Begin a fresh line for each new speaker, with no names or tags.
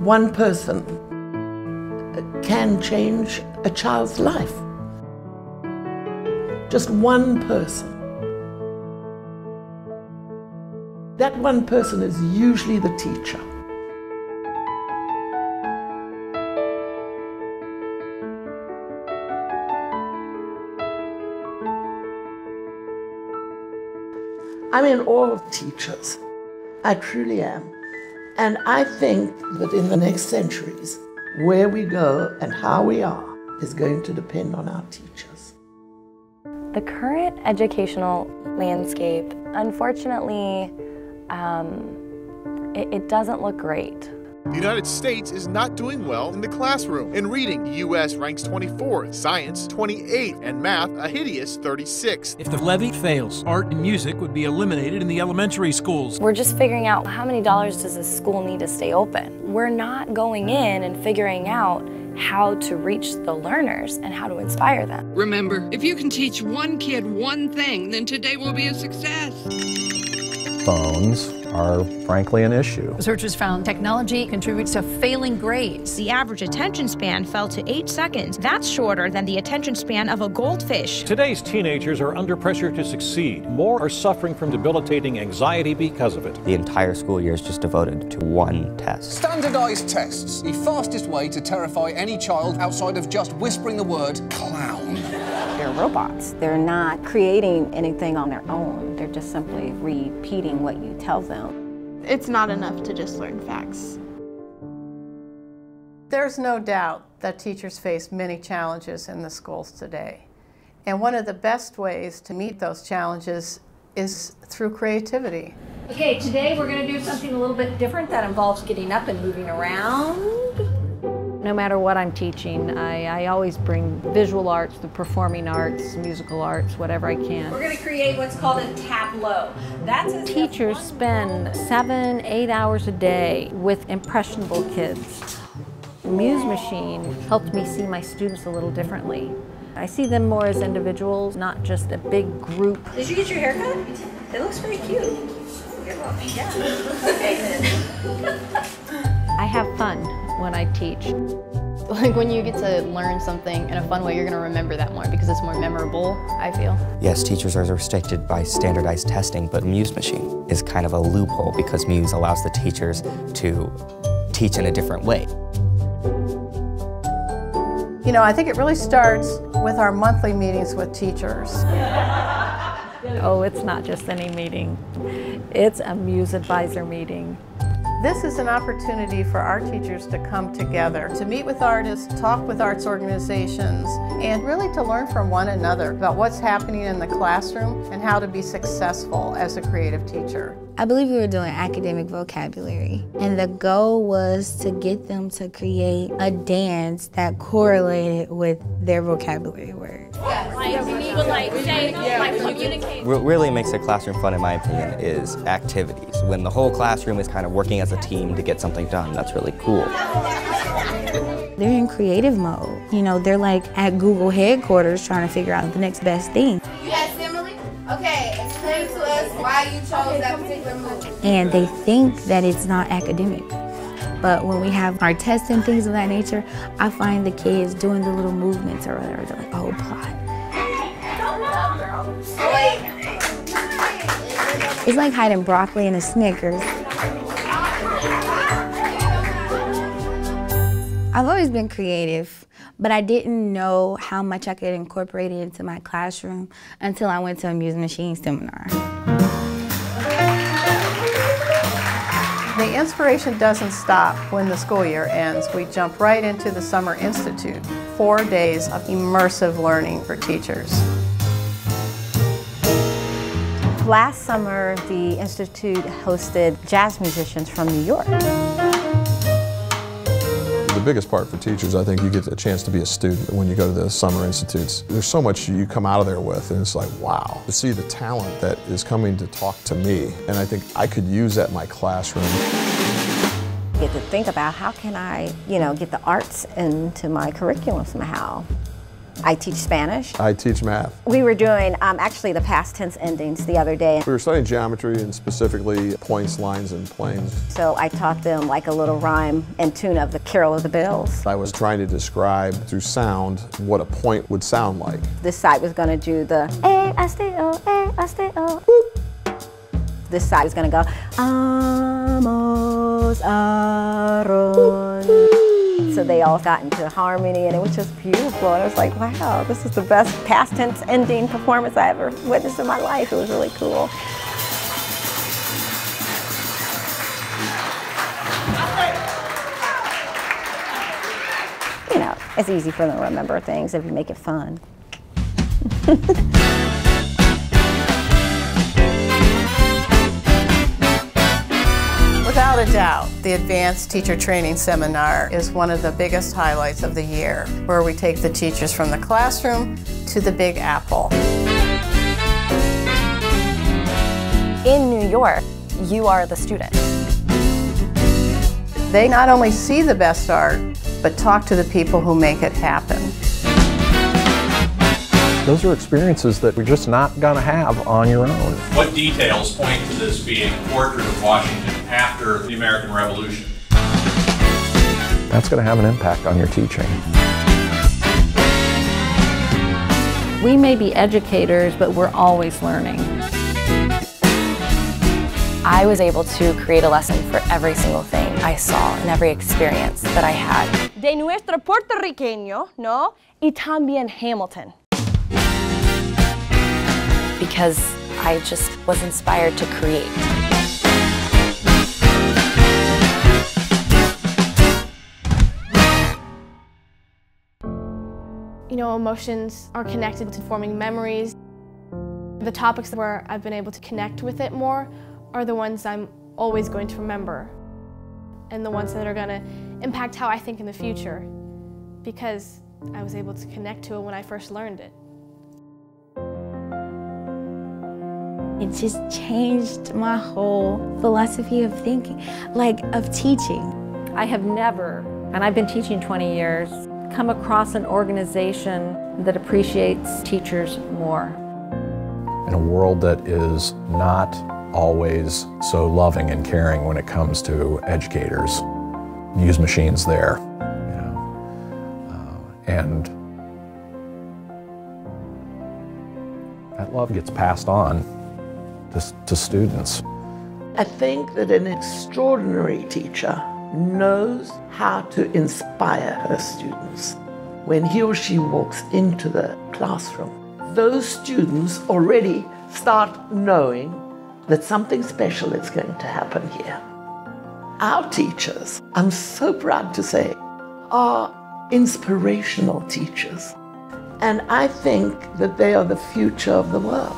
One person can change a child's life. Just one person. That one person is usually the teacher. I'm in awe of teachers. I truly am. And I think that in the next centuries, where we go and how we are is going to depend on our teachers.
The current educational landscape, unfortunately, it doesn't look great.
The United States is not doing well in the classroom. In reading, the U.S. ranks 24th, science 28th, and math a hideous 36th.
If the levy fails, art and music would be eliminated in the elementary schools.
We're just figuring out how many dollars does a school need to stay open. We're not going in and figuring out how to reach the learners and how to inspire them.
Remember, if you can teach one kid one thing, then today will be a success.
Phones are frankly an issue.
Researchers found technology contributes to failing grades.
The average attention span fell to 8 seconds. That's shorter than the attention span of a goldfish.
Today's teenagers are under pressure to succeed. More are suffering from debilitating anxiety because of it.
The entire school year is just devoted to one test.
Standardized tests, the fastest way to terrify any child outside of just whispering the word clown.
They're robots. They're not creating anything on their own. They're just simply repeating what you tell them.
It's not enough to just learn facts.
There's no doubt that teachers face many challenges in the schools today. And one of the best ways to meet those challenges is through creativity.
Okay, today we're going to do something a little bit different that involves getting up and moving around.
No matter what I'm teaching, I always bring visual arts, the performing arts, musical arts, whatever I can.
We're going to create what's called a tableau.
Teachers spend 7-8 hours a day with impressionable kids. The Muse machine helped me see my students a little differently. I see them more as individuals, not just a big group.
Did you get your hair cut? It looks very cute. Yeah. Okay.
I have fun when I teach.
Like when you get to learn something in a fun way, you're going to remember that more because it's more memorable, I feel.
Yes, teachers are restricted by standardized testing, but Muse machine is kind of a loophole because Muse allows the teachers to teach in a different way.
You know, I think it really starts with our monthly meetings with teachers.
Oh, it's not just any meeting. It's a Muse advisor meeting.
This is an opportunity for our teachers to come together, to meet with artists, talk with arts organizations, and really to learn from one another about what's happening in the classroom and how to be successful as a creative teacher.
I believe we were doing academic vocabulary, and the goal was to get them to create a dance that correlated with their vocabulary words.
What really makes a classroom fun, in my opinion, is activities. When the whole classroom is kind of working as a team to get something done, that's really cool.
They're in creative mode. You know, they're like at Google headquarters trying to figure out the next best thing.
Yes, Emily? Okay, explain to us why you chose that particular move.
And they think that it's not academic. But when we have our tests and things of that nature, I find the kids doing the little movements or whatever. They're like, oh, plot. It's like hiding broccoli in a Snickers. I've always been creative, but I didn't know how much I could incorporate it into my classroom until I went to a Muse machine seminar.
The inspiration doesn't stop when the school year ends. We jump right into the Summer Institute, 4 days of immersive learning for teachers.
Last summer, the Institute hosted jazz musicians from New York.
The biggest part for teachers, I think you get a chance to be a student when you go to the summer institutes. There's so much you come out of there with, and it's like, wow. To see the talent that is coming to talk to me, and I think I could use that in my classroom.
Get to think about how can I, get the arts into my curriculum somehow. I teach Spanish.
I teach math.
We were doing actually the past tense endings the other day.
We were studying geometry and specifically points, lines, and planes.
So I taught them like a little rhyme and tune of the Carol of the Bells.
I was trying to describe through sound what a point would sound like.
This side was going to do the A-S-T-O. This side was going to go Amos Aaron. So they all got into harmony and it was just beautiful. And I was like, wow, this is the best past tense ending performance I ever witnessed in my life. It was really cool. You know, it's easy for them to remember things if you make it fun.
Without a doubt, the Advanced Teacher Training Seminar is one of the biggest highlights of the year, where we take the teachers from the classroom to the Big Apple.
In New York, you are the student.
They not only see the best art, but talk to the people who make it happen.
Those are experiences that you're just not going to have on your own.
What details point to this being a portrait of Washington after the American Revolution?
That's going to have an impact on your teaching.
We may be educators, but we're always learning.
I was able to create a lesson for every single thing I saw and every experience that I had.
De nuestro puertorriqueño, ¿no? Y también Hamilton.
Because I just was inspired to create.
You know, emotions are connected to forming memories. The topics where I've been able to connect with it more are the ones I'm always going to remember, and the ones that are going to impact how I think in the future, because I was able to connect to it when I first learned it.
It just changed my whole philosophy of thinking, like of teaching.
I have never, and I've been teaching 20 years, come across an organization that appreciates teachers more.
In a world that is not always so loving and caring when it comes to educators, Muse Machine's there, you know, and that love gets passed on to students.
I think that an extraordinary teacher knows how to inspire her students. When he or she walks into the classroom, those students already start knowing that something special is going to happen here. Our teachers, I'm so proud to say, are inspirational teachers. And I think that they are the future of the world.